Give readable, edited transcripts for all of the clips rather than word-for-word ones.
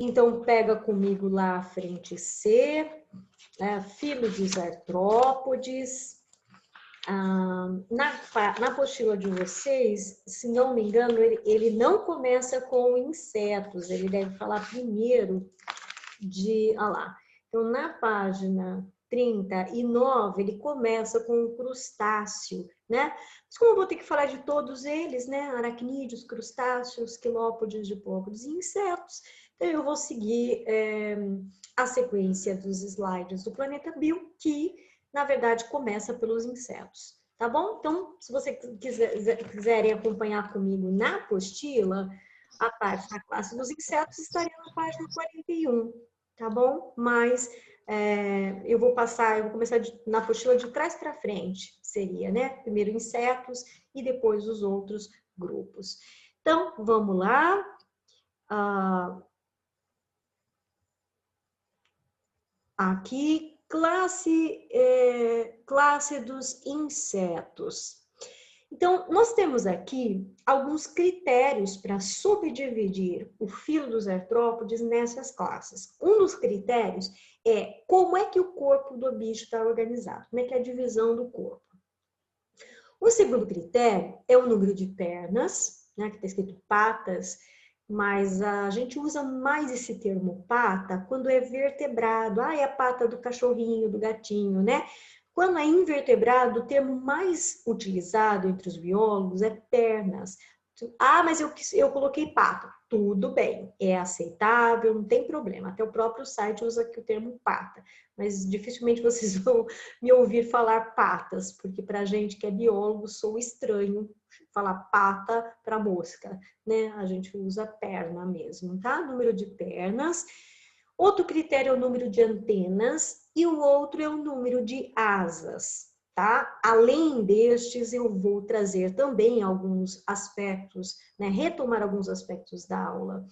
Então, pega comigo lá a frente C, filo dos artrópodes. Na apostila de vocês, se não me engano, ele não começa com insetos, ele deve falar primeiro de... Olha lá. Então, na página 39, ele começa com o crustáceo, né? Mas como eu vou ter que falar de todos eles, né? Aracnídeos, crustáceos, quilópodes, diplopodes e insetos, então eu vou seguir a sequência dos slides do Planeta Bio, que, na verdade, começa pelos insetos, tá bom? Então, se vocês quiserem acompanhar comigo na apostila, a parte da classe dos insetos estaria na página 41, tá bom? Mas eu vou começar na apostila de trás para frente, seria, né? Primeiro insetos e depois os outros grupos. Então, vamos lá. Aqui, classe dos insetos. Então, nós temos aqui alguns critérios para subdividir o filo dos artrópodes nessas classes. Um dos critérios é como é que o corpo do bicho está organizado, como é que é a divisão do corpo. O segundo critério é o número de pernas, né, que está escrito patas, mas a gente usa mais esse termo pata quando é vertebrado. É a pata do cachorrinho, do gatinho, né? Quando é invertebrado, o termo mais utilizado entre os biólogos é pernas. Mas eu coloquei pata. Tudo bem, é aceitável, não tem problema. Até o próprio site usa aqui o termo pata. Mas dificilmente vocês vão me ouvir falar patas, porque para a gente que é biólogo, sou estranho falar pata para mosca, né? A gente usa perna mesmo, tá? Número de pernas. Outro critério é o número de antenas e o outro é o número de asas, tá? Além destes, eu vou trazer também alguns aspectos, né? Retomar alguns aspectos da aula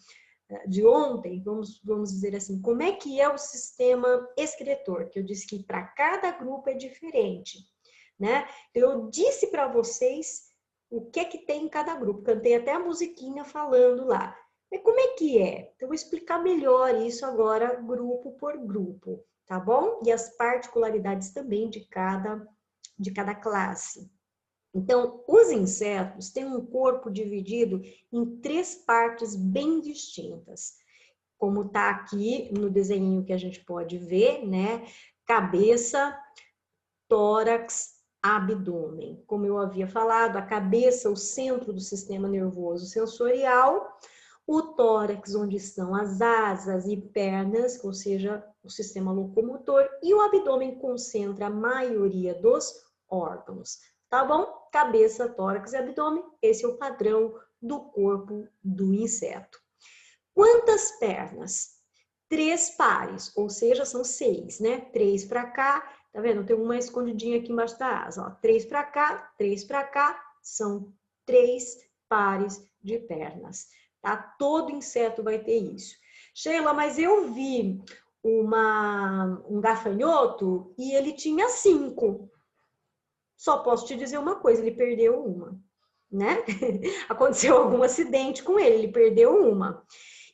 de ontem, vamos dizer assim, como é que é o sistema excretor, que eu disse que para cada grupo é diferente, né? Eu disse para vocês o que é que tem em cada grupo, cantei até a musiquinha falando lá. E como é que é? Então, eu vou explicar melhor isso agora, grupo por grupo, tá bom? E as particularidades também de cada classe. Então, os insetos têm um corpo dividido em 3 partes bem distintas. Como está aqui no desenho que a gente pode ver, né? Cabeça, tórax, abdômen. Como eu havia falado, a cabeça, o centro do sistema nervoso sensorial, o tórax, onde estão as asas e pernas, ou seja, o sistema locomotor, e o abdômen concentra a maioria dos órgãos. Tá bom? Cabeça, tórax e abdômen, esse é o padrão do corpo do inseto. Quantas pernas? 3 pares, ou seja, são 6, né? 3 para cá, tá vendo? Tem uma escondidinha aqui embaixo da asa, ó. 3 para cá, são 3 pares de pernas, tá? Todo inseto vai ter isso. Sheila, mas eu vi um gafanhoto e ele tinha 5. Só posso te dizer uma coisa, ele perdeu uma, né? Aconteceu algum acidente com ele perdeu uma.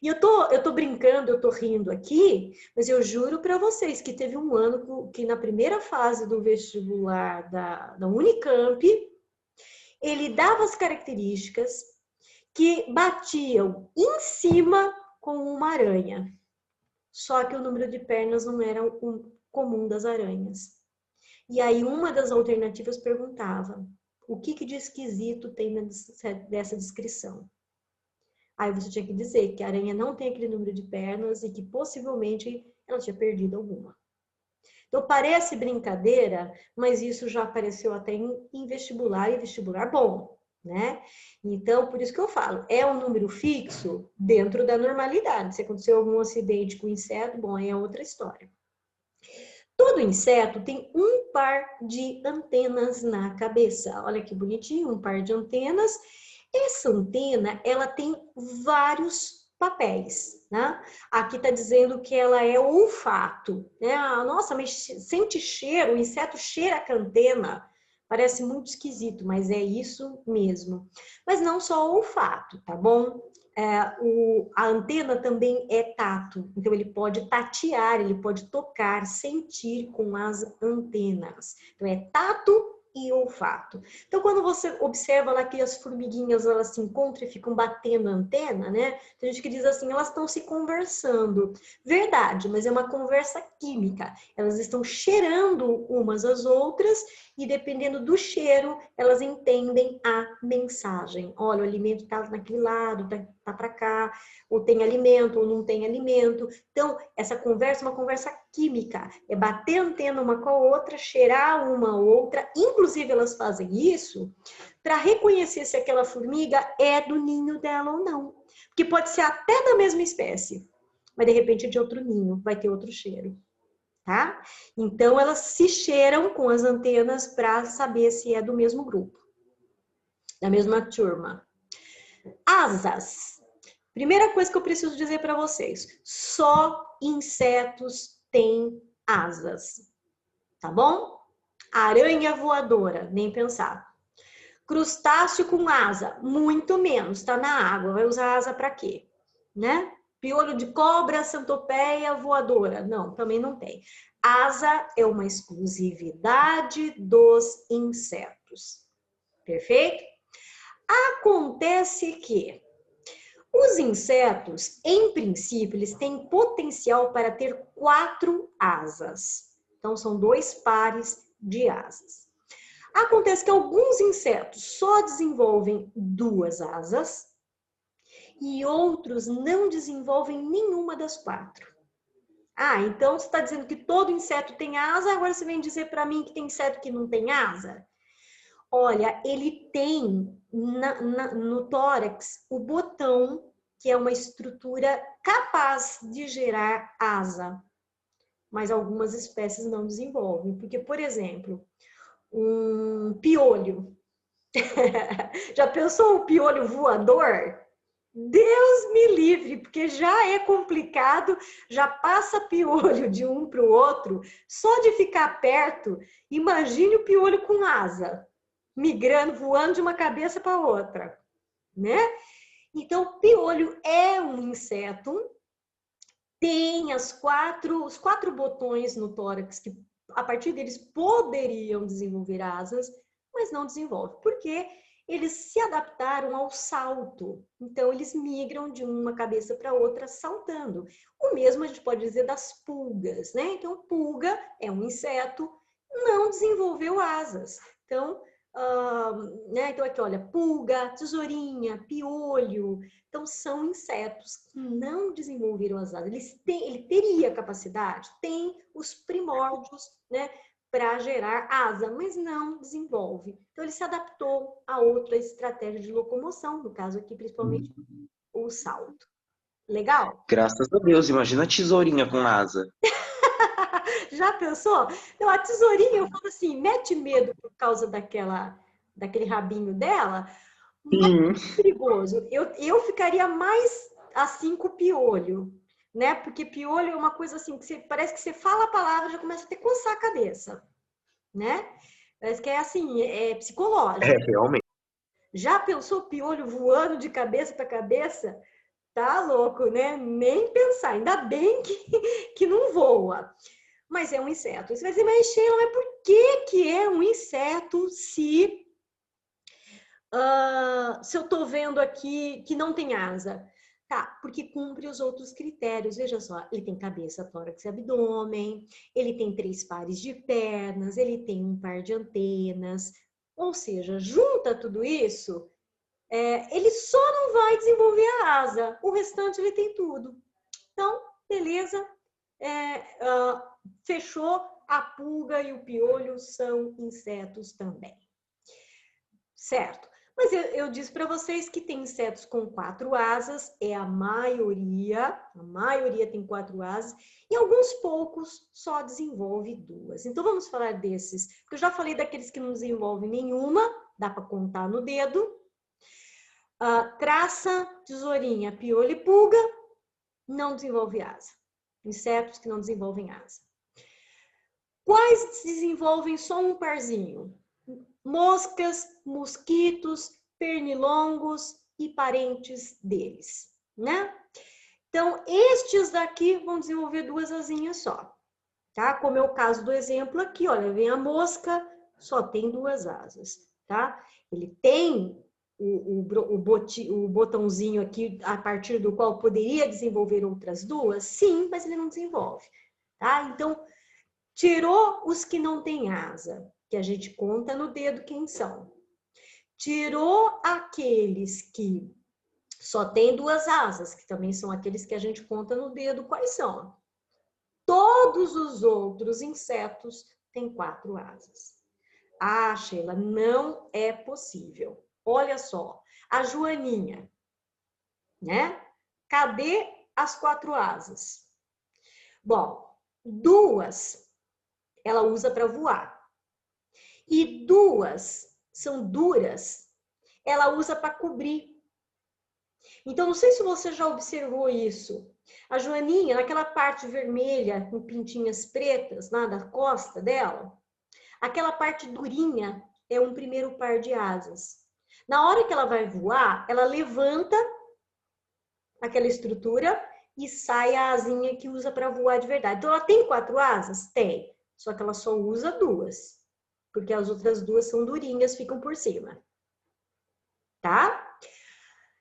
E eu tô brincando, eu tô rindo aqui, mas eu juro para vocês que teve um ano que na primeira fase do vestibular da Unicamp, ele dava as características que batiam em cima com uma aranha. Só que o número de pernas não era o comum das aranhas. E aí uma das alternativas perguntava: o que de esquisito tem dessa descrição? Aí você tinha que dizer que a aranha não tem aquele número de pernas e que possivelmente ela tinha perdido alguma. Então parece brincadeira, mas isso já apareceu até em vestibular e vestibular bom, né? Então, por isso que eu falo, é um número fixo dentro da normalidade. Se aconteceu algum acidente com o inseto, bom, aí é outra história. Todo inseto tem um par de antenas na cabeça. Olha que bonitinho, um par de antenas. Essa antena, ela tem vários papéis, né? Aqui está dizendo que ela é olfato, né? Nossa, mas sente cheiro, o inseto cheira com a antena. Parece muito esquisito, mas é isso mesmo. Mas não só olfato, tá bom? a antena também é tato, então ele pode tatear, ele pode tocar, sentir com as antenas. Então é tato e olfato. Então quando você observa lá que as formiguinhas elas se encontram e ficam batendo a antena, né? Tem gente que diz assim, elas estão se conversando. Verdade, mas é uma conversa química. Elas estão cheirando umas às outras e dependendo do cheiro, elas entendem a mensagem. Olha, o alimento está naquele lado, tá para cá, ou tem alimento, ou não tem alimento. Então, essa conversa é uma conversa química. É bater antena uma com a outra, cheirar uma ou outra. Inclusive, elas fazem isso para reconhecer se aquela formiga é do ninho dela ou não. Porque pode ser até da mesma espécie, mas de repente é de outro ninho, vai ter outro cheiro. Tá? Então, elas se cheiram com as antenas para saber se é do mesmo grupo, da mesma turma. Asas. Primeira coisa que eu preciso dizer para vocês, só insetos têm asas, tá bom? Aranha voadora, nem pensar. Crustáceo com asa, muito menos, tá na água, vai usar asa para quê? Né? Piolho de cobra, centopeia voadora, não, também não tem. Asa é uma exclusividade dos insetos. Perfeito? Acontece que os insetos, em princípio, eles têm potencial para ter 4 asas. Então, são 2 pares de asas. Acontece que alguns insetos só desenvolvem 2 asas e outros não desenvolvem nenhuma das 4. Ah, então você está dizendo que todo inseto tem asa, agora você vem dizer para mim que tem inseto que não tem asa? Olha, ele tem no tórax o botão, que é uma estrutura capaz de gerar asa, mas algumas espécies não desenvolvem. Porque, por exemplo, um piolho. Já pensou o piolho voador? Deus me livre, porque já é complicado, já passa piolho de um para o outro, só de ficar perto, imagine o piolho com asa, migrando, voando de uma cabeça para outra, né? Então, piolho é um inseto, tem os 4 botões no tórax, que a partir deles poderiam desenvolver asas, mas não desenvolve. Por quê? Eles se adaptaram ao salto. Então, eles migram de uma cabeça para outra saltando. O mesmo a gente pode dizer das pulgas, né? Então, pulga é um inseto, não desenvolveu asas. Então, né? Então, aqui, olha, pulga, tesourinha, piolho. Então, são insetos que não desenvolveram as asas. Ele teria capacidade, tem os primórdios, né? Para gerar asa, mas não desenvolve. Então, ele se adaptou a outra estratégia de locomoção, no caso aqui, principalmente o salto. Legal? Graças a Deus, imagina a tesourinha com asa. Já pensou? Então, a tesourinha, eu falo assim, mete medo por causa daquele rabinho dela, mas Sim. é perigoso. Eu ficaria mais assim com o piolho, né? Porque piolho é uma coisa assim, que parece que você fala a palavra, já começa a ter que coçar a cabeça, né? Parece que é assim, é É, psicológico. realmente. Já pensou o piolho voando de cabeça para cabeça? Tá louco, né? Nem pensar. Ainda bem que não voa. Mas é um inseto. Você vai dizer, mas Sheila, mas por que é um inseto se eu tô vendo aqui que não tem asa? Tá, porque cumpre os outros critérios. Veja só, ele tem cabeça, tórax e abdômen, ele tem 3 pares de pernas, ele tem um par de antenas. Ou seja, junta tudo isso, ele só não vai desenvolver a asa. O restante ele tem tudo. Então, beleza, fechou. A pulga e o piolho são insetos também. Certo. Mas eu disse para vocês que tem insetos com 4 asas, é a maioria tem 4 asas, e alguns poucos só desenvolve 2. Então vamos falar desses, porque eu já falei daqueles que não desenvolvem nenhuma, dá para contar no dedo. Traça, tesourinha, piolho e pulga, não desenvolve asa. Insetos que não desenvolvem asa. Quais desenvolvem só um parzinho? Moscas, mosquitos, pernilongos e parentes deles. né? Então, estes daqui vão desenvolver duas asinhas só, tá? Como é o caso do exemplo aqui, olha, vem a mosca, só tem duas asas, tá? Ele tem o botãozinho aqui, a partir do qual poderia desenvolver outras duas? Sim, mas ele não desenvolve, tá? Então, tirou os que não têm asa, que a gente conta no dedo quem são. Tirou aqueles que só tem duas asas, que também são aqueles que a gente conta no dedo quais são. Todos os outros insetos têm 4 asas. Ah, Sheila, não é possível. Olha só, a joaninha, né? Cadê as 4 asas? Bom, duas ela usa para voar. E duas são duras, ela usa para cobrir. Então, não sei se você já observou isso. A joaninha, naquela parte vermelha com pintinhas pretas lá da costa dela, aquela parte durinha é um primeiro par de asas. Na hora que ela vai voar, ela levanta aquela estrutura e sai a asinha que usa para voar de verdade. Então, ela tem 4 asas? Tem. Só que ela só usa 2. Porque as outras 2 são durinhas, ficam por cima. Tá?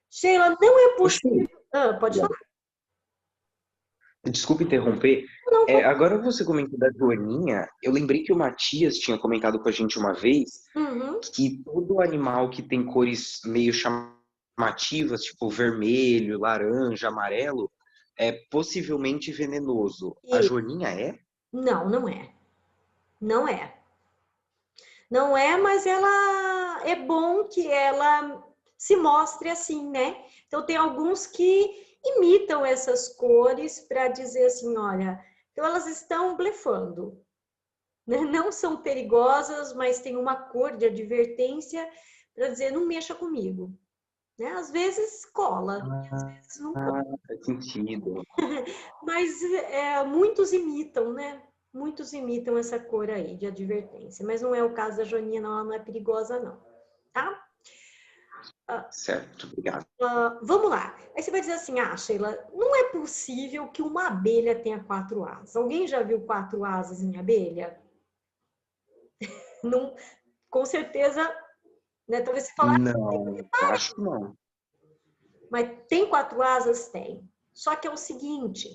Sheila, não é possível... Ah, pode falar. Desculpe interromper. Não, Agora você comentou da joaninha, eu lembrei que o Matias tinha comentado com a gente uma vez Uhum. que todo animal que tem cores meio chamativas, tipo vermelho, laranja, amarelo, é possivelmente venenoso. A E joaninha é? não, não é. Não é. Não é, mas ela é bom que ela se mostre assim, né? Então tem alguns que imitam essas cores para dizer assim, olha, então elas estão blefando, né? Não são perigosas, mas tem uma cor de advertência para dizer não mexa comigo, né? Às vezes cola, e às vezes não cola. Faz sentido. Mas muitos imitam, né? Muitos imitam essa cor aí de advertência. Mas não é o caso da joaninha, não. Ela não é perigosa, não. Tá? Certo, obrigado. Vamos lá. Aí você vai dizer assim, ah, Sheila, não é possível que uma abelha tenha 4 asas. Alguém já viu 4 asas em abelha? Não, com certeza, né? Talvez você falar, Não, acho que não. mas tem 4 asas? Tem. Só que é o seguinte,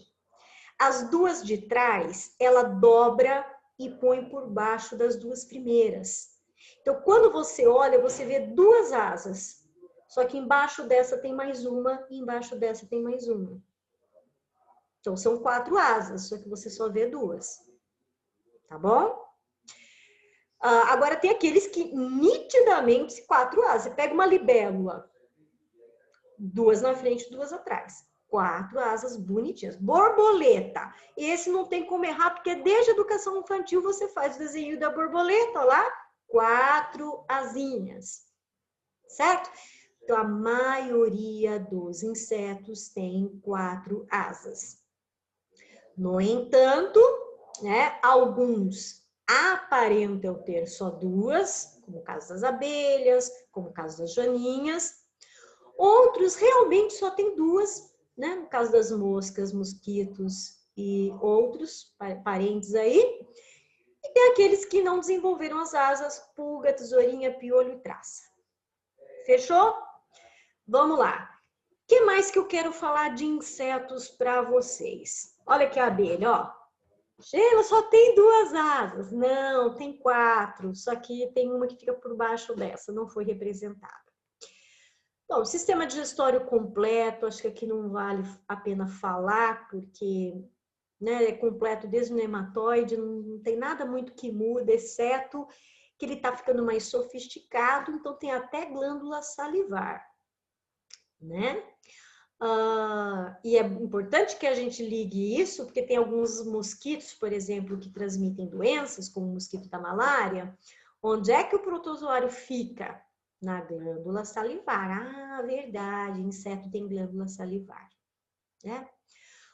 as duas de trás, ela dobra e põe por baixo das duas primeiras. Então, quando você olha, você vê 2 asas. Só que embaixo dessa tem mais uma e embaixo dessa tem mais uma. Então, são 4 asas, só que você só vê 2. Tá bom? Agora, tem aqueles que nitidamente 4 asas. Você pega uma libélula, 2 na frente, 2 atrás. 4 asas bonitinhas. Borboleta. Esse não tem como errar, porque desde a educação infantil você faz o desenho da borboleta, ó lá. 4 asinhas. Certo? Então, a maioria dos insetos tem 4 asas. No entanto, né, alguns aparentam ter só 2, como o caso das abelhas, como o caso das joaninhas. Outros realmente só tem 2, né? No caso das moscas, mosquitos e outros parentes aí. E tem aqueles que não desenvolveram as asas, pulga, tesourinha, piolho e traça. Fechou? Vamos lá. O que mais que eu quero falar de insetos para vocês? Olha aqui a abelha, ó. Sheila, só tem 2 asas. Não, tem 4. Só que tem uma que fica por baixo dessa, não foi representada. Bom, sistema digestório completo, acho que aqui não vale a pena falar, porque né, é completo desde o nematóide, não tem nada muito que muda, exceto que ele está ficando mais sofisticado, então tem até glândula salivar, né? E é importante que a gente ligue isso, porque tem alguns mosquitos, por exemplo, que transmitem doenças, como o mosquito da malária. Onde é que o protozoário fica? Na glândula salivar. Ah, verdade, inseto tem glândula salivar, né?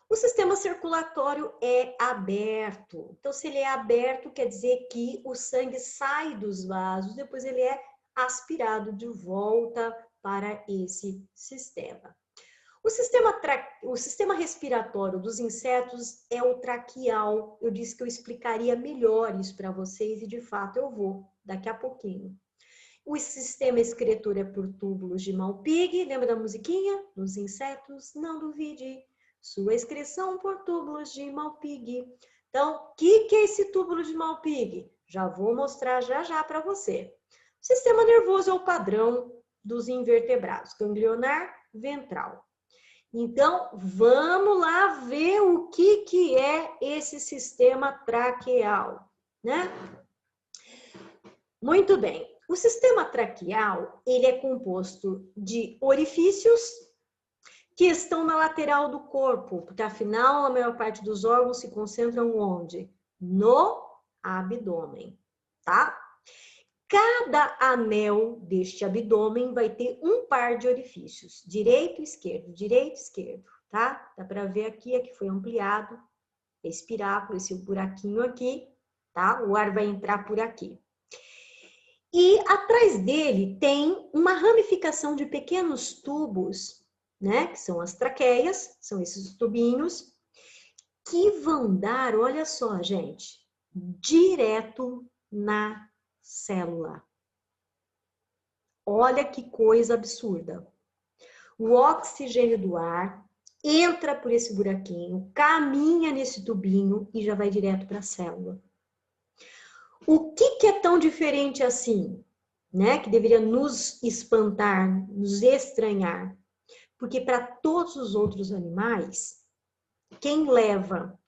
O sistema circulatório é aberto. Então, se ele é aberto, quer dizer que o sangue sai dos vasos, depois ele é aspirado de volta para esse sistema. O sistema respiratório dos insetos é o traqueal. Eu disse que eu explicaria melhor isso para vocês e, de fato, eu vou daqui a pouquinho. O sistema excretor é por túbulos de Malpighi. Lembra da musiquinha? Nos insetos, não duvide. Sua excreção por túbulos de Malpighi. Então, o que é esse túbulo de Malpighi? Já vou mostrar já para você. O sistema nervoso é o padrão dos invertebrados. Ganglionar, ventral. Então, vamos lá ver o que é esse sistema traqueal, né? Muito bem. O sistema traqueal, ele é composto de orifícios que estão na lateral do corpo, porque afinal a maior parte dos órgãos se concentram onde? No abdômen, tá? Cada anel deste abdômen vai ter um par de orifícios, direito e esquerdo, tá? Dá para ver aqui que foi ampliado, esse piráculo, esse buraquinho aqui, tá? O ar vai entrar por aqui. E atrás dele tem uma ramificação de pequenos tubos, né? Que são as traqueias, são esses tubinhos, que vão dar, olha só, gente, direto na célula. Olha que coisa absurda. O oxigênio do ar entra por esse buraquinho, caminha nesse tubinho e já vai direto para a célula. O que é tão diferente assim, né? Que deveria nos espantar, nos estranhar. Porque para todos os outros animais, quem leva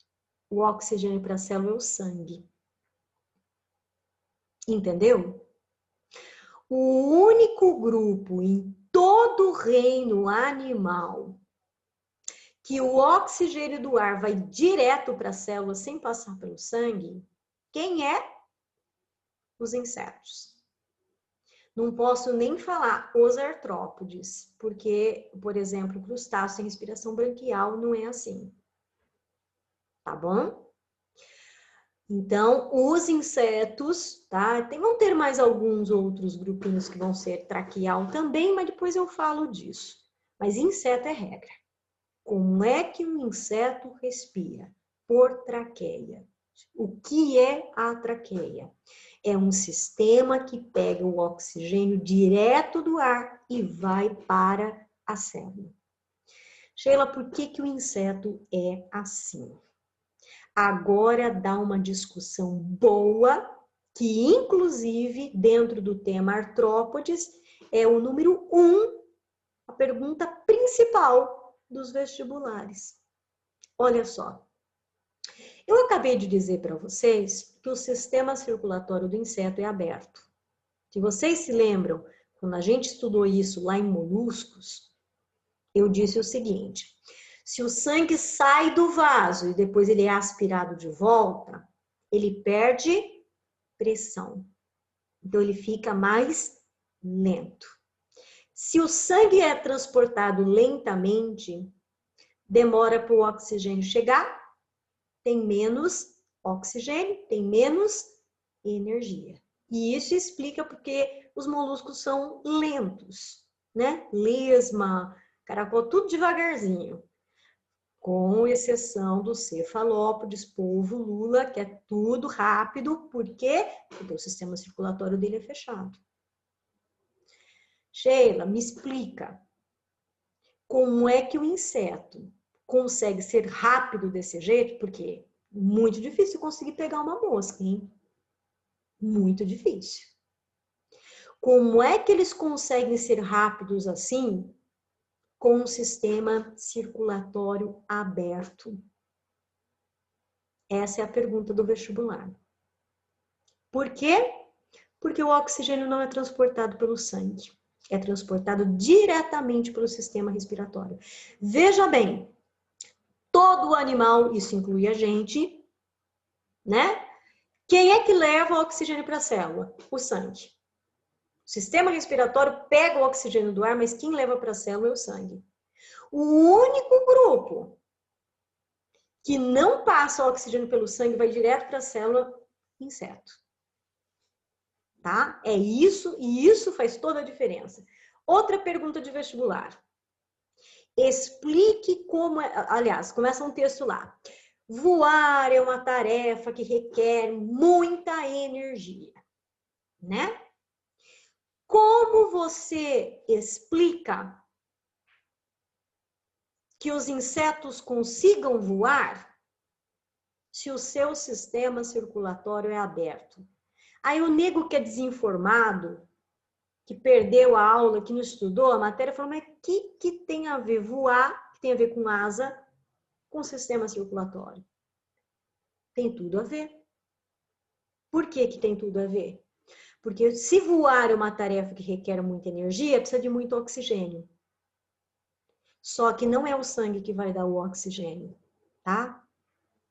o oxigênio para a célula é o sangue. Entendeu? O único grupo em todo o reino animal que o oxigênio do ar vai direto para a célula sem passar pelo sangue, quem é? Os insetos. Não posso nem falar os artrópodes, porque, por exemplo, crustáceo sem respiração branquial não é assim. Tá bom? Então, os insetos, tá? Vão ter mais alguns outros grupinhos que vão ser traqueal também, mas depois eu falo disso. Mas inseto é regra. Como é que um inseto respira? Por traqueia. O que é a traqueia? É um sistema que pega o oxigênio direto do ar e vai para a célula. Sheila, por que o inseto é assim? Agora dá uma discussão boa, que inclusive dentro do tema artrópodes é o número 1, a pergunta principal dos vestibulares. Olha só, eu acabei de dizer para vocês que o sistema circulatório do inseto é aberto. Se vocês se lembram, quando a gente estudou isso lá em moluscos, eu disse o seguinte: se o sangue sai do vaso e depois ele é aspirado de volta, ele perde pressão. Então ele fica mais lento. Se o sangue é transportado lentamente, demora para o oxigênio chegar, tem menos oxigênio, tem menos energia. E isso explica porque os moluscos são lentos, né? Lesma, caracol, tudo devagarzinho. Com exceção do cefalópodes, polvo, lula, que é tudo rápido. Por quê? Porque o sistema circulatório dele é fechado. Sheila, me explica. Como é que o inseto consegue ser rápido desse jeito? Porque é muito difícil conseguir pegar uma mosca, hein? Muito difícil. Como é que eles conseguem ser rápidos assim? Com um sistema circulatório aberto. Essa é a pergunta do vestibular. Por quê? Porque o oxigênio não é transportado pelo sangue. É transportado diretamente pelo sistema respiratório. Veja bem, todo animal, isso inclui a gente, né? Quem é que leva o oxigênio para a célula? O sangue. O sistema respiratório pega o oxigênio do ar, mas quem leva para a célula é o sangue. O único grupo que não passa o oxigênio pelo sangue, vai direto para a célula, inseto. Tá? É isso, e isso faz toda a diferença. Outra pergunta de vestibular. Explique como... Aliás, começa um texto lá. Voar é uma tarefa que requer muita energia, né? Como você explica que os insetos consigam voar se o seu sistema circulatório é aberto? Aí o nego que é desinformado, que perdeu a aula, que não estudou a matéria, falou, mas o que tem a ver voar, que tem a ver com asa, com o sistema circulatório? Tem tudo a ver. Por que tem tudo a ver? Porque se voar é uma tarefa que requer muita energia, precisa de muito oxigênio. Só que não é o sangue que vai dar o oxigênio, tá?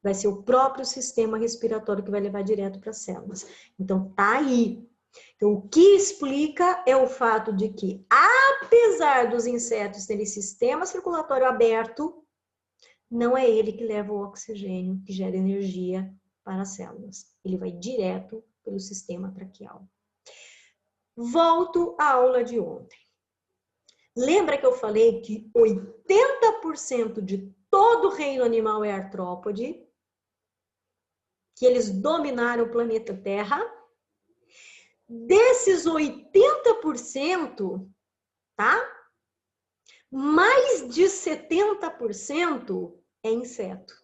Vai ser o próprio sistema respiratório que vai levar direto para as células. Então, tá aí. Então, o que explica é o fato de que, apesar dos insetos terem sistema circulatório aberto, não é ele que leva o oxigênio, que gera energia para as células. Ele vai direto pelo sistema traqueal. Volto à aula de ontem. Lembra que eu falei que 80% de todo o reino animal é artrópode? Que eles dominaram o planeta Terra? Desses 80%, tá? Mais de 70% é inseto.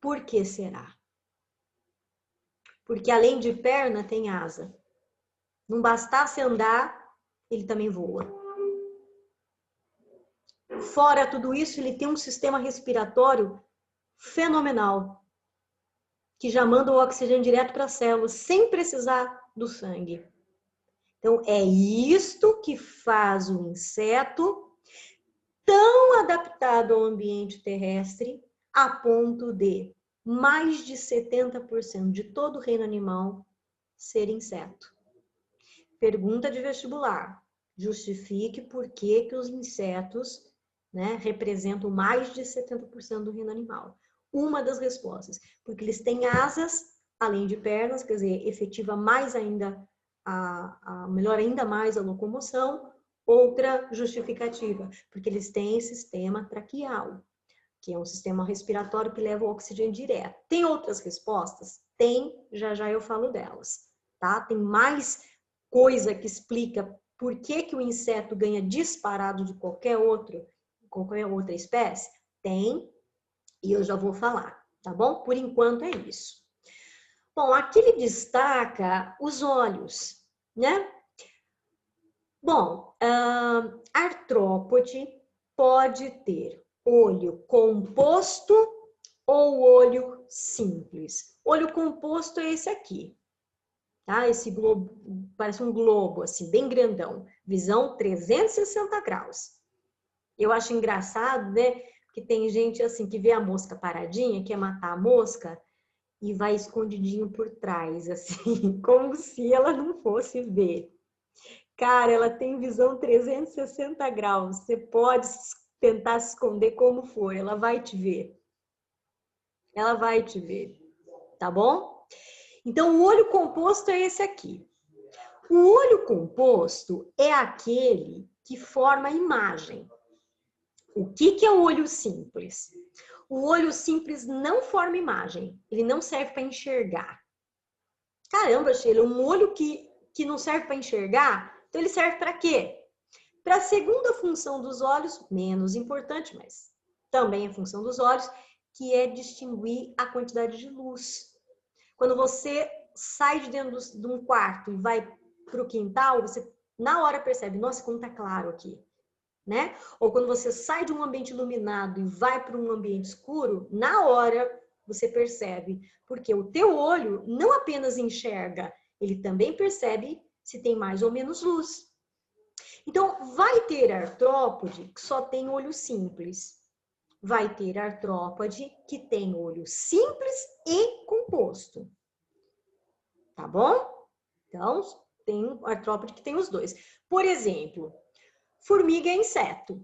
Por que será? Porque além de perna, tem asa. Não bastasse andar, ele também voa. Fora tudo isso, ele tem um sistema respiratório fenomenal, que já manda o oxigênio direto para as células, sem precisar do sangue. Então, é isto que faz o inseto tão adaptado ao ambiente terrestre, a ponto de mais de 70% de todo o reino animal ser inseto. Pergunta de vestibular. Justifique por que os insetos, né, representam mais de 70% do reino animal. Uma das respostas, porque eles têm asas, além de pernas, quer dizer, efetiva mais ainda, melhor ainda mais a locomoção. Outra justificativa, porque eles têm sistema traqueal, que é um sistema respiratório que leva o oxigênio direto. Tem outras respostas? Tem, já eu falo delas, tá? Tem mais coisa que explica por que o inseto ganha disparado de qualquer outra espécie? Tem, e eu já vou falar, tá bom? Por enquanto é isso. Bom, aqui ele destaca os olhos, né? Bom, artrópode pode ter olho composto ou olho simples. Olho composto é esse aqui, tá? Esse globo, parece um globo, assim, bem grandão. Visão 360 graus. Eu acho engraçado, né? Que tem gente, assim, que vê a mosca paradinha, quer matar a mosca e vai escondidinho por trás, assim, como se ela não fosse ver. Cara, ela tem visão 360 graus. Você pode tentar se esconder como for, ela vai te ver. Ela vai te ver, tá bom? Então, o olho composto é esse aqui. O olho composto é aquele que forma a imagem. O que é o olho simples? O olho simples não forma imagem, ele não serve para enxergar. Caramba, Sheila, um olho que não serve para enxergar, então ele serve para quê? Para a segunda função dos olhos, menos importante, mas também é função dos olhos, que é distinguir a quantidade de luz. Quando você sai de dentro de um quarto e vai para o quintal, você na hora percebe, nossa, como tá claro aqui, né? Ou quando você sai de um ambiente iluminado e vai para um ambiente escuro, na hora você percebe, porque o teu olho não apenas enxerga, ele também percebe se tem mais ou menos luz. Então, vai ter artrópode que só tem olho simples. Vai ter artrópode que tem olho simples e composto. Tá bom? Então, tem artrópode que tem os dois. Por exemplo, formiga é inseto.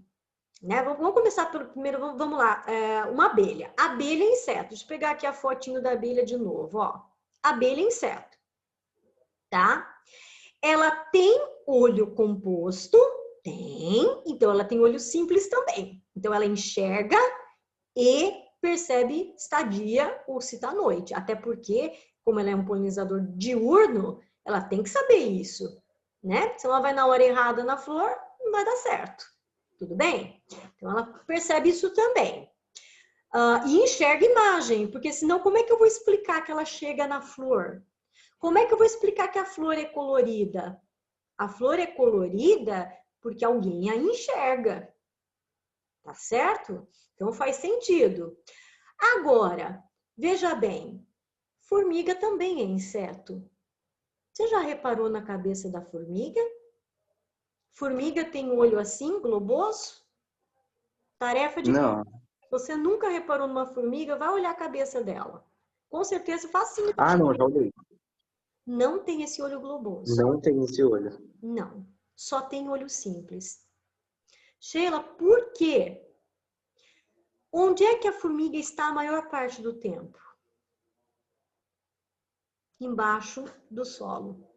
Né? Vamos começar pelo primeiro, vamos lá. Uma abelha. Abelha é inseto. Deixa eu pegar aqui a fotinho da abelha de novo. Ó. Abelha é inseto. Tá? Ela tem olho composto Tem, então ela tem olho simples também. Então ela enxerga e percebe se está dia ou se está noite. Até porque, como ela é um polinizador diurno, ela tem que saber isso, né? Se ela vai na hora errada na flor, não vai dar certo. Tudo bem? Então ela percebe isso também. E enxerga imagem, porque senão como é que eu vou explicar que ela chega na flor? Como é que eu vou explicar que a flor é colorida? A flor é colorida porque alguém a enxerga, tá certo? Então faz sentido. Agora, veja bem, formiga também é inseto. Você já reparou na cabeça da formiga? Formiga tem um olho assim, globoso? Tarefa de Não. você nunca reparou numa formiga, vai olhar a cabeça dela. Com certeza facinho. Ah, não, já olhei. Não tem esse olho globoso. Não tem esse olho. Não. Só tem olho simples. Sheila, por quê? Onde é que a formiga está a maior parte do tempo? Embaixo do solo.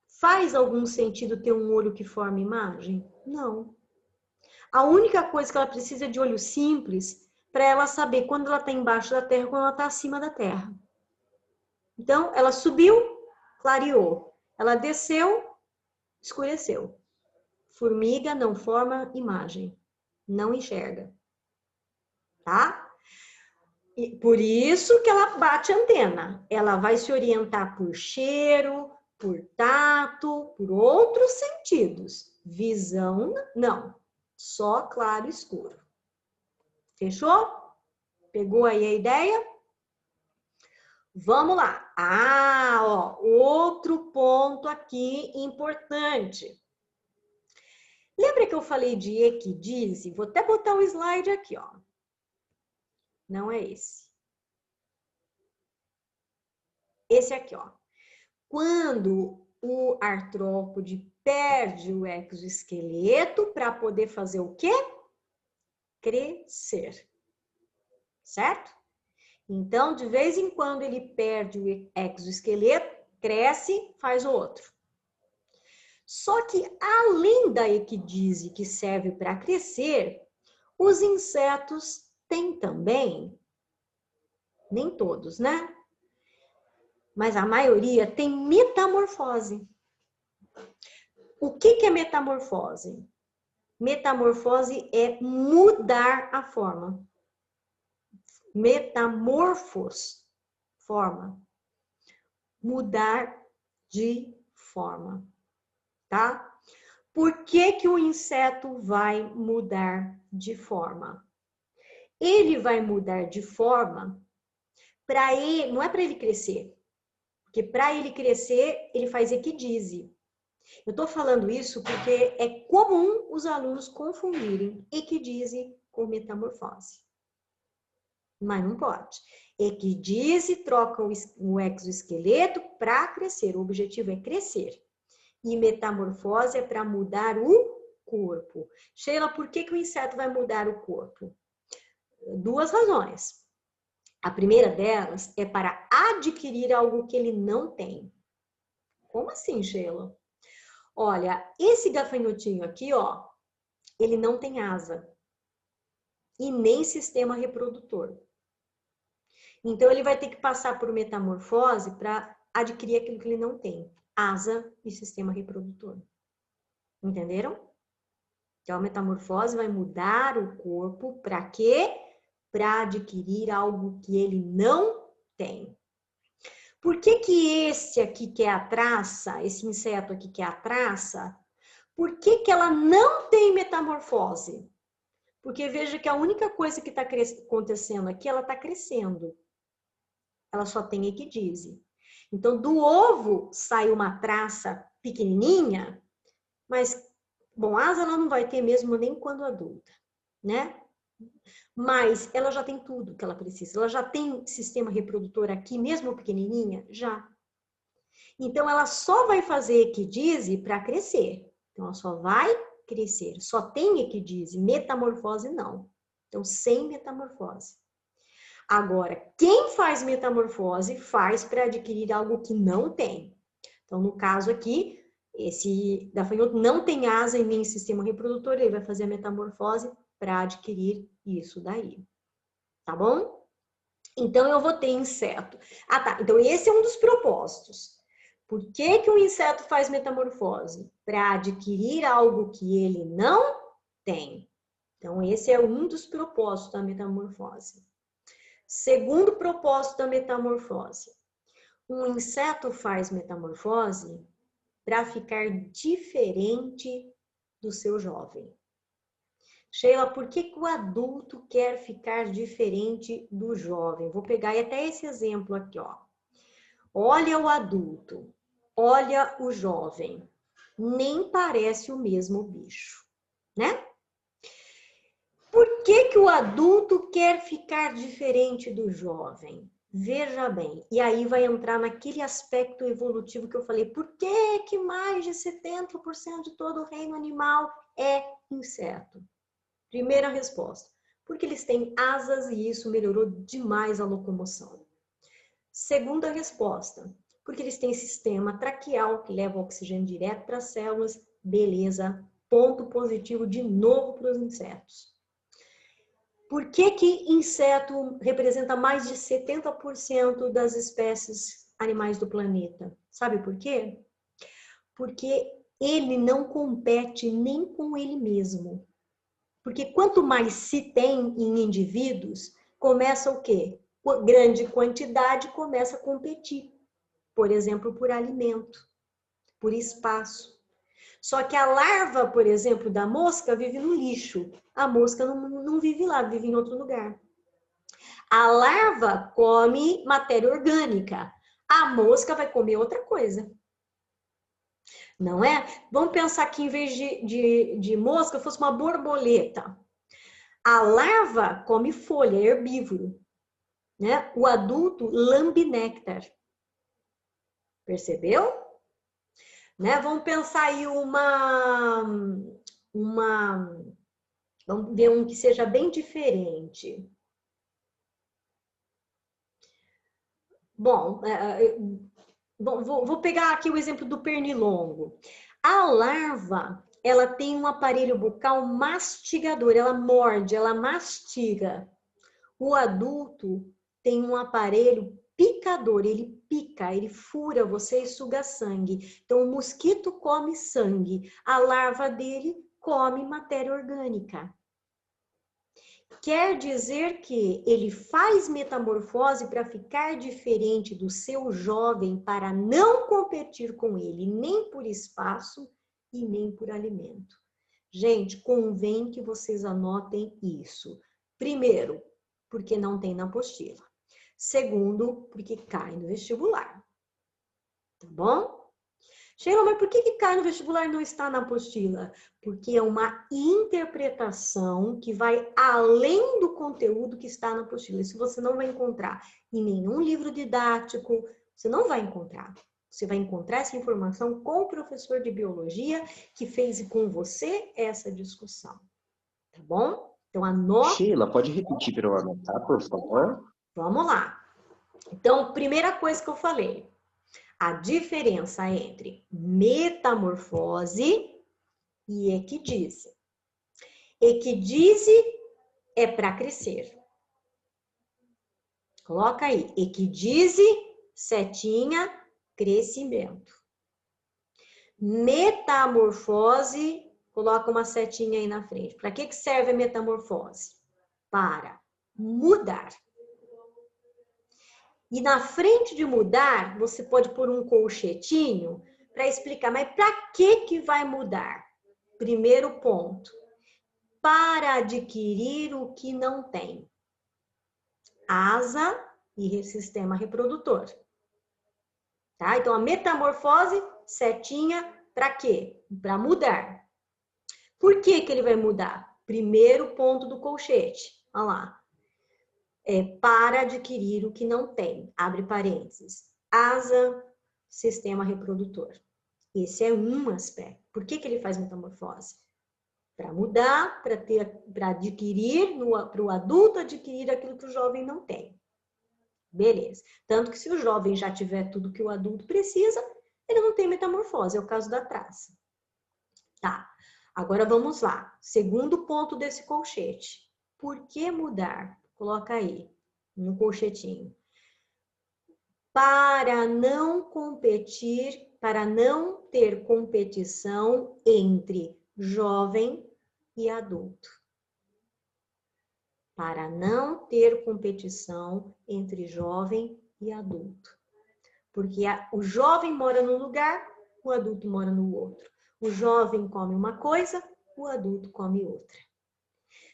Faz algum sentido ter um olho que forma imagem? Não. A única coisa que ela precisa é de olho simples para ela saber quando ela está embaixo da terra e quando ela está acima da terra. Então, ela subiu, clareou. Ela desceu, escureceu. Formiga não forma imagem, não enxerga, tá? E por isso que ela bate antena. Ela vai se orientar por cheiro, por tato, por outros sentidos. Visão, não. Só claro e escuro. Fechou? Pegou aí a ideia? Vamos lá. Outro ponto aqui importante. Lembra que eu falei de equidise? Vou até botar o slide aqui, ó. Não é esse. Esse aqui, ó. Quando o artrópode perde o exoesqueleto para poder fazer o quê? Crescer. Certo? Então, de vez em quando ele perde o exoesqueleto, cresce, faz o outro. Só que além da equidise que serve para crescer, os insetos têm também, nem todos, né? Mas a maioria tem metamorfose. O que é metamorfose? Metamorfose é mudar a forma. Metamorfos, forma. Mudar de forma, tá? Por que o inseto vai mudar de forma? Ele vai mudar de forma para ele, não é para ele crescer, porque para ele crescer, ele faz equidise. Eu estou falando isso porque é comum os alunos confundirem equidise com metamorfose. Mas não pode. Equidise troca o exoesqueleto para crescer. O objetivo é crescer. E metamorfose é para mudar o corpo. Sheila, por que o inseto vai mudar o corpo? Duas razões. A primeira delas é para adquirir algo que ele não tem. Como assim, Sheila? Olha, esse gafanhotinho aqui, ó, ele não tem asa e nem sistema reprodutor. Então, ele vai ter que passar por metamorfose para adquirir aquilo que ele não tem, asa e sistema reprodutor. Entenderam? Então, a metamorfose vai mudar o corpo para quê? Para adquirir algo que ele não tem. Por que esse aqui que é a traça, esse inseto aqui que é a traça, por que ela não tem metamorfose? Porque veja que a única coisa que está acontecendo aqui, ela está crescendo. Ela só tem equidise. Então, do ovo sai uma traça pequenininha, mas, bom, asa ela não vai ter mesmo nem quando adulta, né? Mas ela já tem tudo que ela precisa. Ela já tem sistema reprodutor aqui, mesmo pequenininha? Já. Então, ela só vai fazer equidise para crescer. Então, ela só vai crescer. Só tem equidise, metamorfose não. Então, sem metamorfose. Agora, quem faz metamorfose faz para adquirir algo que não tem. Então, no caso aqui, Esse gafanhoto não tem asa e nem sistema reprodutor, ele vai fazer a metamorfose para adquirir isso daí. Tá bom? Então, eu vou ter inseto. Ah, tá. Então, esse é um dos propósitos. Por que que o inseto faz metamorfose? Para adquirir algo que ele não tem. Então, esse é um dos propósitos da metamorfose. Segundo propósito da metamorfose. Um inseto faz metamorfose para ficar diferente do seu jovem. Sheila, por que que o adulto quer ficar diferente do jovem? Vou pegar até esse exemplo aqui, ó. Olha o adulto, olha o jovem. Nem parece o mesmo bicho, né? Por que que o adulto quer ficar diferente do jovem? Veja bem, e aí vai entrar naquele aspecto evolutivo que eu falei. Por que que mais de 70% de todo o reino animal é inseto? Primeira resposta, porque eles têm asas e isso melhorou demais a locomoção. Segunda resposta, porque eles têm sistema traqueal que leva o oxigênio direto para as células. Beleza, ponto positivo de novo para os insetos. Por que que inseto representa mais de 70% das espécies animais do planeta? Sabe por quê? Porque ele não compete nem com ele mesmo. Porque quanto mais se tem em indivíduos, começa o quê? Grande quantidade começa a competir. Por exemplo, por alimento, por espaço. Só que a larva, por exemplo, da mosca vive no lixo. A mosca não vive lá, vive em outro lugar. A larva come matéria orgânica. A mosca vai comer outra coisa. Não é? Vamos pensar que em vez de mosca fosse uma borboleta. A larva come folha, é herbívoro. Né? O adulto lambe néctar. Percebeu? Né? Vamos pensar aí vamos ver um que seja bem diferente. Bom, vou pegar aqui o exemplo do pernilongo. A larva, ela tem um aparelho bucal mastigador, ela morde, ela mastiga. O adulto tem um aparelho picador, ele pica, ele fura você e suga sangue. Então, o mosquito come sangue, a larva dele come matéria orgânica. Quer dizer que ele faz metamorfose para ficar diferente do seu jovem, para não competir com ele, nem por espaço e nem por alimento. Gente, convém que vocês anotem isso. Primeiro, porque não tem na apostila. Segundo, porque cai no vestibular. Tá bom? Sheila, mas por que cai no vestibular e não está na apostila? Porque é uma interpretação que vai além do conteúdo que está na apostila. Isso você não vai encontrar em nenhum livro didático, você não vai encontrar. Você vai encontrar essa informação com o professor de biologia que fez com você essa discussão. Tá bom? Então, anote. Sheila, pode repetir para eu anotar, por favor? Vamos lá. Então, primeira coisa que eu falei. A diferença entre metamorfose e equidise. Equidise é para crescer. Coloca aí, equidise, setinha, crescimento. Metamorfose, coloca uma setinha aí na frente. Para que serve a metamorfose? Para mudar. E na frente de mudar, você pode pôr um colchetinho para explicar, mas para que vai mudar? Primeiro ponto, para adquirir o que não tem. Asa e sistema reprodutor. Tá? Então, a metamorfose, setinha, para quê? Para mudar. Por que ele vai mudar? Primeiro ponto do colchete. Olha lá. Para adquirir o que não tem. Abre parênteses. Asa, sistema reprodutor. Esse é um aspecto. Por que ele faz metamorfose? Para mudar, para adquirir, para o adulto adquirir aquilo que o jovem não tem. Beleza. Tanto que se o jovem já tiver tudo que o adulto precisa, ele não tem metamorfose, é o caso da traça. Tá, agora vamos lá. Segundo ponto desse colchete. Por que mudar? Coloca aí, no colchetinho. Para não competir, para não ter competição entre jovem e adulto. Para não ter competição entre jovem e adulto. Porque o jovem mora num lugar, o adulto mora no outro. O jovem come uma coisa, o adulto come outra.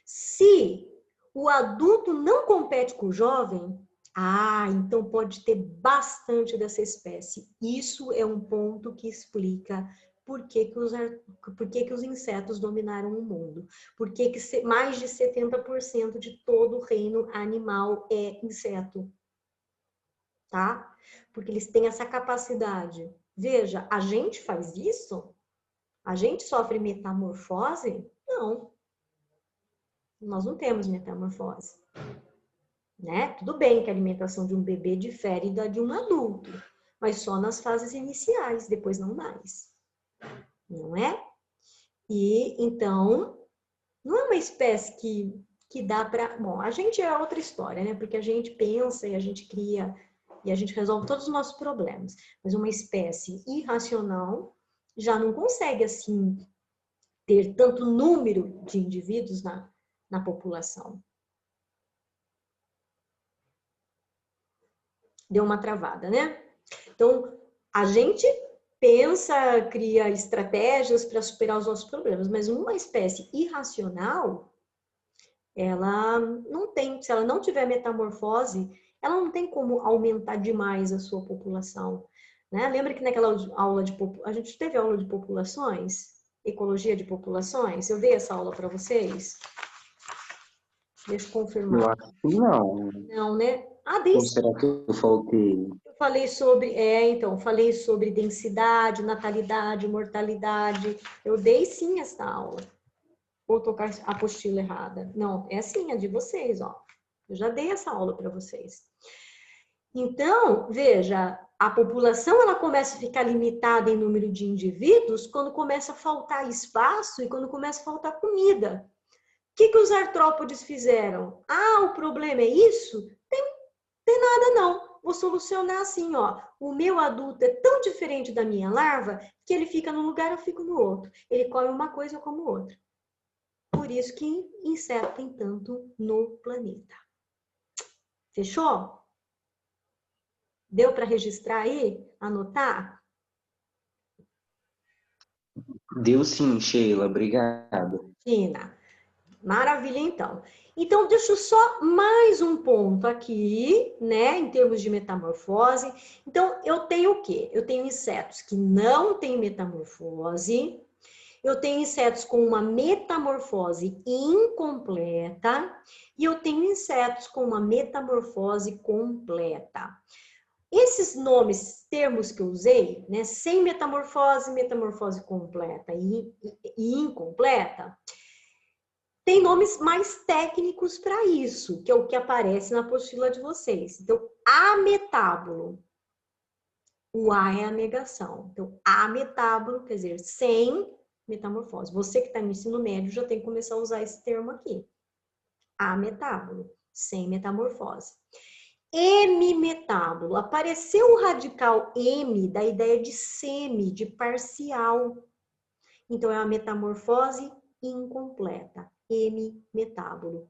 Se o adulto não compete com o jovem, então pode ter bastante dessa espécie. Isso é um ponto que explica por que os insetos dominaram o mundo. Por que mais de 70% de todo o reino animal é inseto. Tá? Porque eles têm essa capacidade. Veja, a gente faz isso? A gente sofre metamorfose? Não. Nós não temos metamorfose. Né? Tudo bem que a alimentação de um bebê difere da de um adulto, mas só nas fases iniciais, depois não mais. Não é? E então, não é uma espécie que dá para... Bom, a gente é outra história, né? Porque a gente pensa e a gente cria e a gente resolve todos os nossos problemas. Mas uma espécie irracional já não consegue, assim, ter tanto número de indivíduos na população. Deu uma travada, né? Então, a gente pensa, cria estratégias para superar os nossos problemas, mas uma espécie irracional, ela não tem, se ela não tiver metamorfose, ela não tem como aumentar demais a sua população. Né? Lembra que naquela aula a gente teve aula de populações? Ecologia de populações? Eu dei essa aula para vocês? Deixa eu confirmar. Eu acho que não. Não, né? Dei Ou será que eu faltei? Eu falei falei sobre densidade, natalidade, mortalidade. Eu dei sim essa aula. Vou tocar a apostila errada. Não, é assim, a de vocês, ó. Eu já dei essa aula para vocês. Então, veja, a população ela começa a ficar limitada em número de indivíduos quando começa a faltar espaço e quando começa a faltar comida. O que os artrópodes fizeram? O problema é isso? Tem nada não. Vou solucionar assim, ó. O meu adulto é tão diferente da minha larva que ele fica num lugar, eu fico no outro. Ele come uma coisa, eu como outra. Por isso que inseto tem tanto no planeta. Fechou? Deu para registrar aí? Anotar? Deu sim, Sheila. Obrigado. Tina. Maravilha, então. Então, deixa eu só mais um ponto aqui, né, em termos de metamorfose. Então, eu tenho o quê? Eu tenho insetos que não têm metamorfose, eu tenho insetos com uma metamorfose incompleta e eu tenho insetos com uma metamorfose completa. Esses nomes, termos que eu usei, né, sem metamorfose, metamorfose completa e incompleta, tem nomes mais técnicos para isso, que é o que aparece na apostila de vocês. Então, ametábulo. O A é a negação. Então, ametábulo quer dizer sem metamorfose. Você que está no ensino médio já tem que começar a usar esse termo aqui. Ametábulo, sem metamorfose. Hemimetábulo. Apareceu o radical M da ideia de semi, de parcial. Então, é uma metamorfose incompleta. Hemimetábulo.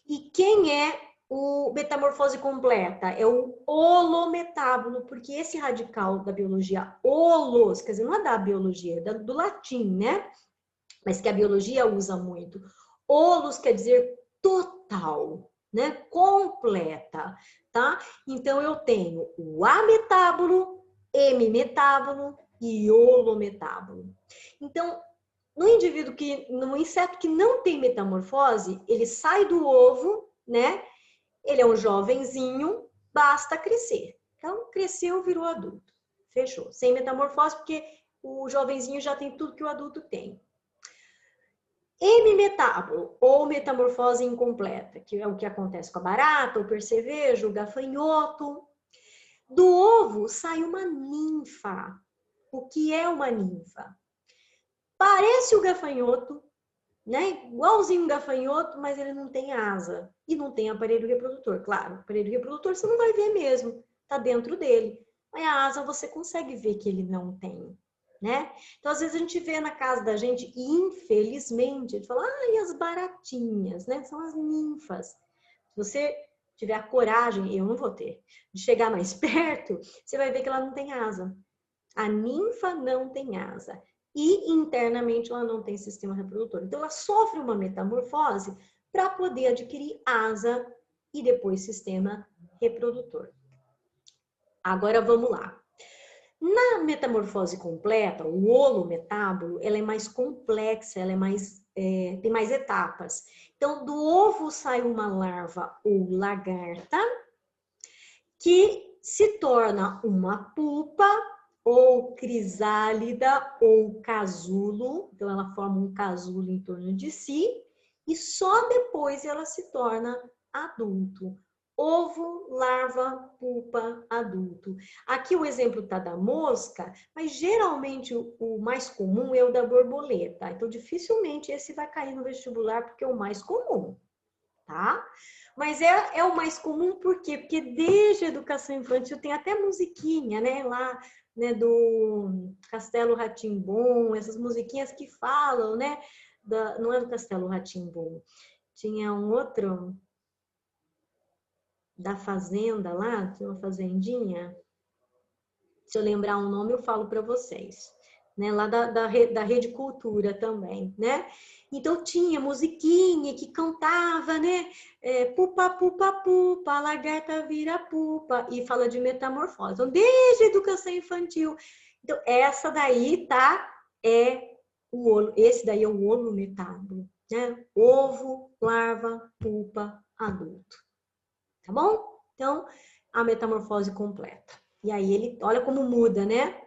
E quem é o metamorfose completa? É o holometábulo, porque esse radical da biologia, holos, quer dizer, não é da biologia, é do latim, né? Mas que a biologia usa muito. Holos quer dizer total, né? Completa, tá? Então, eu tenho o ametábulo, hemimetábulo e holometábulo. Então, no inseto que não tem metamorfose, ele sai do ovo, né? Ele é um jovenzinho, basta crescer. Então, cresceu, virou adulto. Fechou. Sem metamorfose, porque o jovenzinho já tem tudo que o adulto tem. Hemimetábulo, ou metamorfose incompleta, que é o que acontece com a barata, o percevejo, o gafanhoto. Do ovo sai uma ninfa. O que é uma ninfa? Parece o gafanhoto, né? Igualzinho um gafanhoto, mas ele não tem asa e não tem aparelho reprodutor. Claro, aparelho reprodutor você não vai ver mesmo, tá dentro dele. Mas a asa você consegue ver que ele não tem, né? Então, às vezes a gente vê na casa da gente, e infelizmente, a gente fala, e as baratinhas, né? São as ninfas. Se você tiver a coragem, eu não vou ter, de chegar mais perto, você vai ver que ela não tem asa. A ninfa não tem asa. E internamente ela não tem sistema reprodutor. Então ela sofre uma metamorfose para poder adquirir asa e depois sistema reprodutor. Agora vamos lá. Na metamorfose completa, o holometábulo, ela é mais complexa, ela é tem mais etapas. Então, do ovo sai uma larva ou lagarta, que se torna uma pupa, ou crisálida, ou casulo. Então, ela forma um casulo em torno de si, e só depois ela se torna adulto. Ovo, larva, pupa, adulto. Aqui o exemplo está da mosca, mas geralmente o mais comum é o da borboleta. Então, dificilmente esse vai cair no vestibular, porque é o mais comum, tá? Mas é o mais comum por quê? Porque desde a educação infantil tem até musiquinha, né? Lá, né, do Castelo Rá-Tim-Bum, essas musiquinhas que falam, né? Não é do Castelo Rá-Tim-Bum. Tinha um outro da fazenda lá, tinha uma fazendinha. Se eu lembrar um nome, eu falo para vocês. Né? Lá da Rede Cultura também, né? Então tinha musiquinha que cantava, né? Pupa, pupa, pupa, a lagarta vira pupa, e fala de metamorfose. Então, desde a educação infantil. Então, essa daí, tá? Esse daí é o holometábulo, né? Ovo, larva, pupa, adulto. Tá bom? Então, a metamorfose completa. E aí ele, olha como muda, né?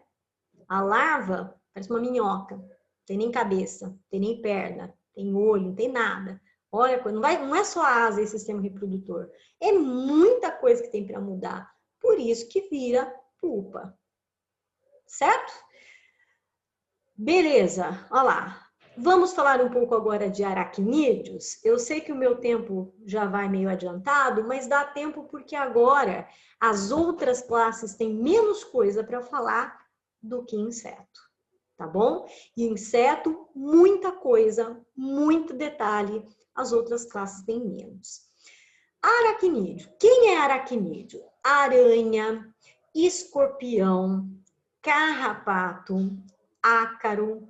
A larva parece uma minhoca, não tem nem cabeça, não tem nem perna, tem olho, não tem nada. Olha, não é só asa e sistema reprodutor, é muita coisa que tem para mudar. Por isso que vira pupa. Certo? Beleza, olha lá. Vamos falar um pouco agora de aracnídeos. Eu sei que o meu tempo já vai meio adiantado, mas dá tempo porque agora as outras classes têm menos coisa para falar do que inseto, tá bom? E inseto, muita coisa, muito detalhe, as outras classes têm menos. Aracnídeo. Quem é aracnídeo? Aranha, escorpião, carrapato, ácaro,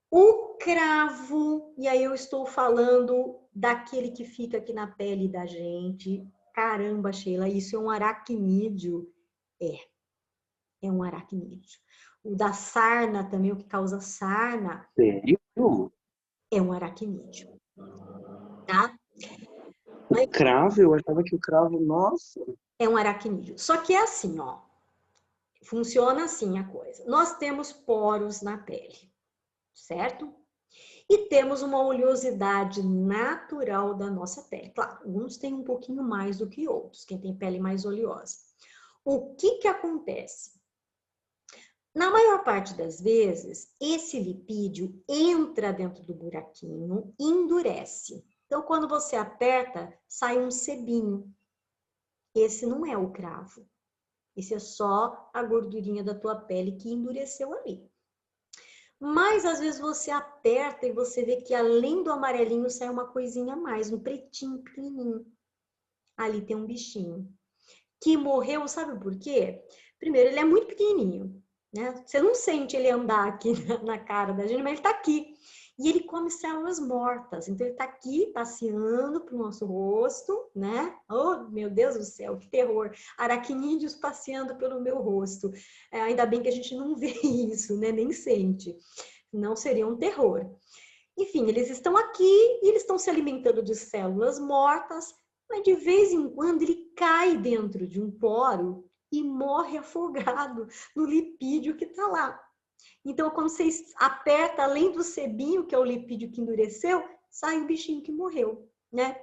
o cravo, e aí eu estou falando daquele que fica aqui na pele da gente. Caramba, Sheila, isso é um aracnídeo? É um aracnídeo. O da sarna também, o que causa sarna. Sério? É um aracnídeo. Tá? O cravo, eu achava que o cravo, nossa. É um aracnídeo. Só que é assim, ó. Funciona assim a coisa. Nós temos poros na pele, certo? E temos uma oleosidade natural da nossa pele. Claro, alguns têm um pouquinho mais do que outros, quem tem pele mais oleosa. O que acontece? Na maior parte das vezes, esse lipídio entra dentro do buraquinho e endurece. Então, quando você aperta, sai um sebinho. Esse não é o cravo. Esse é só a gordurinha da tua pele que endureceu ali. Mas às vezes você aperta e você vê que além do amarelinho sai uma coisinha a mais, um pretinho pequenininho. Ali tem um bichinho que morreu, sabe por quê? Primeiro, ele é muito pequenininho, né? Você não sente ele andar aqui na cara da gente, mas ele tá aqui. E ele come células mortas. Então, ele tá aqui passeando pro nosso rosto, né? Oh, meu Deus do céu, que terror! Aracnídeos passeando pelo meu rosto. Ainda bem que a gente não vê isso, né? Nem sente. Não seria um terror. Enfim, eles estão aqui e eles estão se alimentando de células mortas, mas de vez em quando ele cai dentro de um poro e morre afogado no lipídio que está lá. Então, quando você aperta, além do sebinho, que é o lipídio que endureceu, sai o bichinho que morreu, né?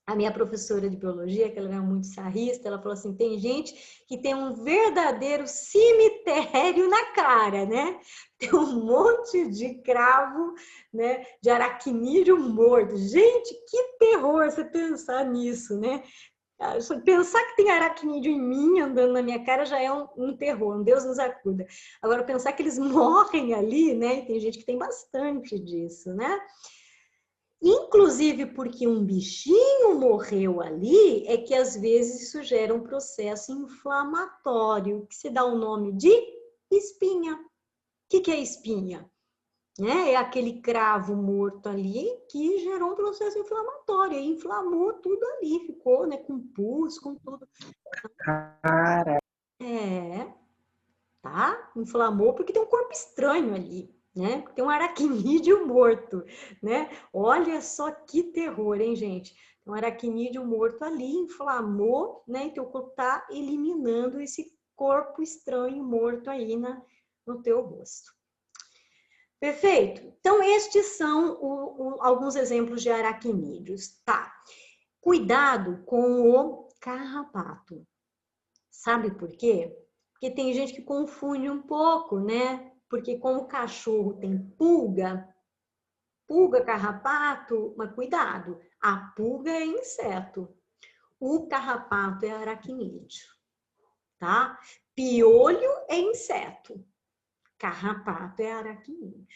A minha professora de biologia, que ela era muito sarrista, ela falou assim, tem gente que tem um verdadeiro cemitério na cara, né? Tem um monte de cravo, né? De aracnídeo morto. Gente, que terror você pensar nisso, né? Pensar que tem aracnídeo em mim andando na minha cara já é um terror, um Deus nos acuda. Agora, pensar que eles morrem ali, né? E tem gente que tem bastante disso, né? Inclusive porque um bichinho morreu ali, é que às vezes isso gera um processo inflamatório, que se dá o nome de espinha. O que é espinha? É aquele cravo morto ali que gerou um processo inflamatório, e inflamou tudo ali, ficou, né, com pus, com tudo. Cara, É, tá? Inflamou porque tem um corpo estranho ali, né? Tem um aracnídeo morto, né? Olha só que terror, hein, gente? Tem um aracnídeo morto ali, inflamou, né? Então o corpo tá eliminando esse corpo estranho morto aí no teu rosto. Perfeito? Então, estes são alguns exemplos de aracnídeos, tá? Cuidado com o carrapato. Sabe por quê? Porque tem gente que confunde um pouco, né? Porque como o cachorro tem pulga, carrapato, mas cuidado, a pulga é inseto, o carrapato é aracnídeo, tá? Piolho é inseto, carrapato é aracnídeo.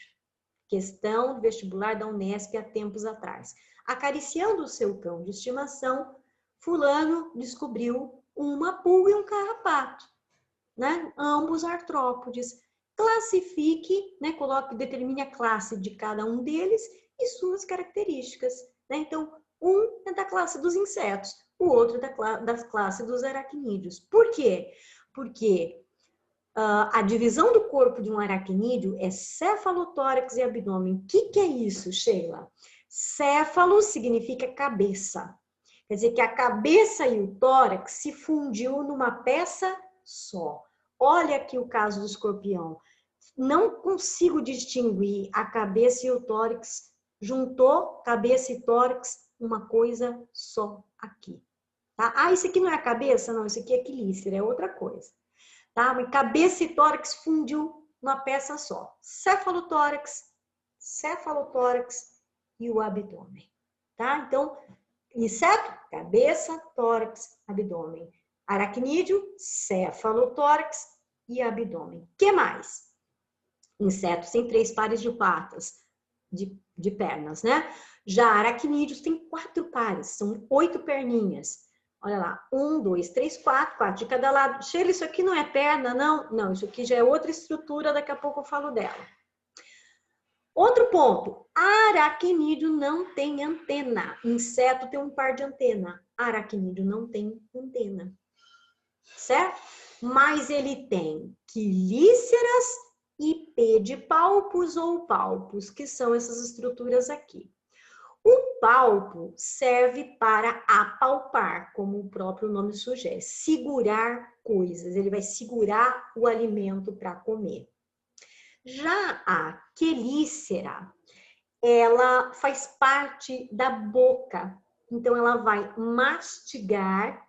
Questão do vestibular da Unesp há tempos atrás. Acariciando o seu cão de estimação, fulano descobriu uma pulga e um carrapato, né? Ambos artrópodes. Classifique, né? Coloque, determine a classe de cada um deles e suas características, né? Então, um é da classe dos insetos, o outro é da classe dos aracnídeos. Por quê? Porque a divisão do corpo de um aracnídeo é cefalotórax e abdômen. O que é isso, Sheila? Céfalo significa cabeça. Quer dizer que a cabeça e o tórax se fundiu numa peça só. Olha aqui o caso do escorpião. Não consigo distinguir a cabeça e o tórax. Juntou cabeça e tórax, uma coisa só aqui. Tá? Ah, isso aqui não é a cabeça? Não, isso aqui é quelícera, é outra coisa. Tá? Cabeça e tórax fundiu uma peça só. Cefalotórax e o abdômen. Tá? Então, inseto, cabeça, tórax, abdômen. Aracnídeo, cefalotórax e abdômen. O que mais? Insetos têm 3 pares de patas, de pernas, né? Já aracnídeos têm 4 pares, são 8 perninhas. Olha lá, 1, 2, 3, 4, 4 de cada lado. Sheila, isso aqui não é perna, não? Não, isso aqui já é outra estrutura, daqui a pouco eu falo dela. Outro ponto, aracnídeo não tem antena. Inseto tem um par de antena, aracnídeo não tem antena, certo? Mas ele tem quelíceras e pedipalpos ou palpos, que são essas estruturas aqui. O palpo serve para apalpar, como o próprio nome sugere, segurar coisas. Ele vai segurar o alimento para comer. Já a quelícera, ela faz parte da boca. Então, ela vai mastigar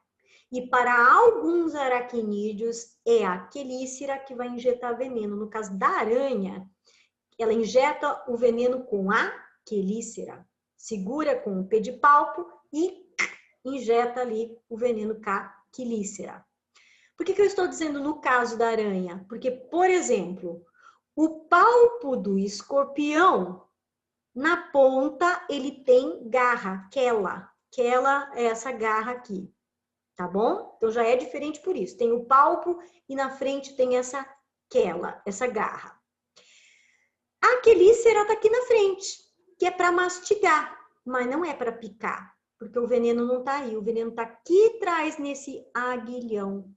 e para alguns aracnídeos é a quelícera que vai injetar veneno. No caso da aranha, ela injeta o veneno com a quelícera. Segura com o pedipalpo e injeta ali o veneno com a quelícera. Por que eu estou dizendo no caso da aranha? Porque, por exemplo, o palpo do escorpião, na ponta, ele tem garra, quela. Quela é essa garra aqui, tá bom? Então já é diferente por isso. Tem o palpo e na frente tem essa quela, essa garra. A quelícera tá aqui na frente, que é para mastigar, mas não é para picar, porque o veneno não tá aí, o veneno tá aqui atrás nesse aguilhão.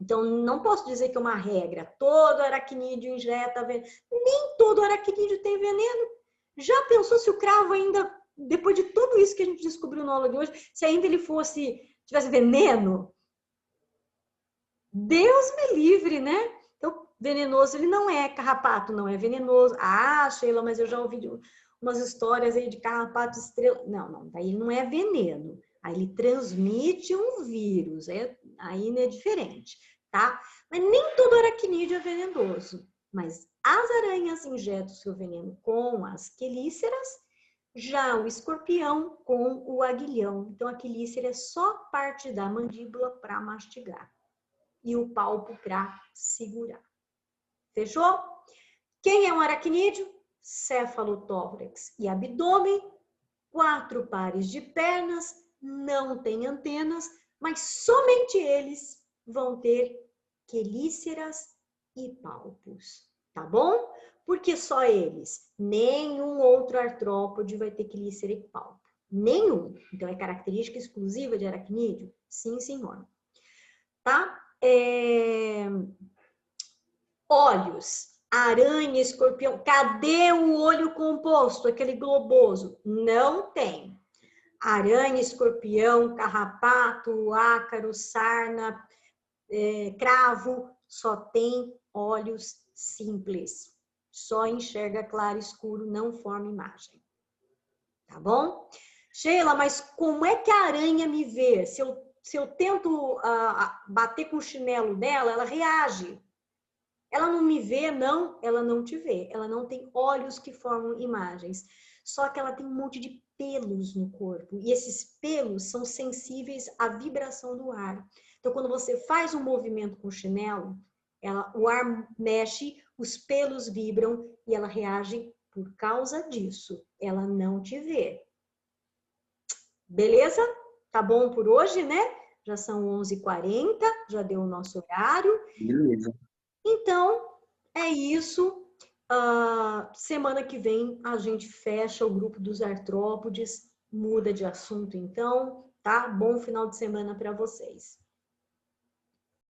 Então, não posso dizer que é uma regra, todo aracnídeo injeta veneno, nem todo aracnídeo tem veneno. Já pensou se o cravo ainda, depois de tudo isso que a gente descobriu na aula de hoje, se ainda ele tivesse veneno? Deus me livre, né? Então, venenoso ele não é, carrapato não é venenoso. Ah, Sheila, mas eu já ouvi umas histórias aí de carrapato estrela. Não, daí não é veneno. Aí ele transmite um vírus, aí não é diferente, tá? Mas nem todo aracnídeo é venenoso. Mas as aranhas injetam seu veneno com as quelíceras, já o escorpião com o aguilhão. Então, a quelícera é só parte da mandíbula para mastigar e o palpo para segurar. Fechou? Quem é um aracnídeo? Cefalotórax e abdômen, 4 pares de pernas, não tem antenas, mas somente eles vão ter quelíceras e palpos, tá bom? Porque só eles, nenhum outro artrópode vai ter quelícera e palpo. Nenhum. Então, é característica exclusiva de aracnídeo? Sim, senhor. Tá? Olhos. Aranha, escorpião. Cadê o olho composto? Aquele globoso? Não tem. Aranha, escorpião, carrapato, ácaro, sarna, cravo, só tem olhos simples. Só enxerga claro, escuro, não forma imagem. Tá bom? Sheila, mas como é que a aranha me vê? Se eu tento bater com o chinelo dela, ela reage. Ela não me vê, não, ela não te vê. Ela não tem olhos que formam imagens. Só que ela tem um monte de pelos no corpo. E esses pelos são sensíveis à vibração do ar. Então, quando você faz um movimento com o chinelo, o ar mexe, os pelos vibram e ela reage por causa disso. Ela não te vê. Beleza? Tá bom por hoje, né? Já são 11h40, já deu o nosso horário. Beleza. Então, é isso. Semana que vem a gente fecha o grupo dos artrópodes, muda de assunto então, tá? Bom final de semana para vocês.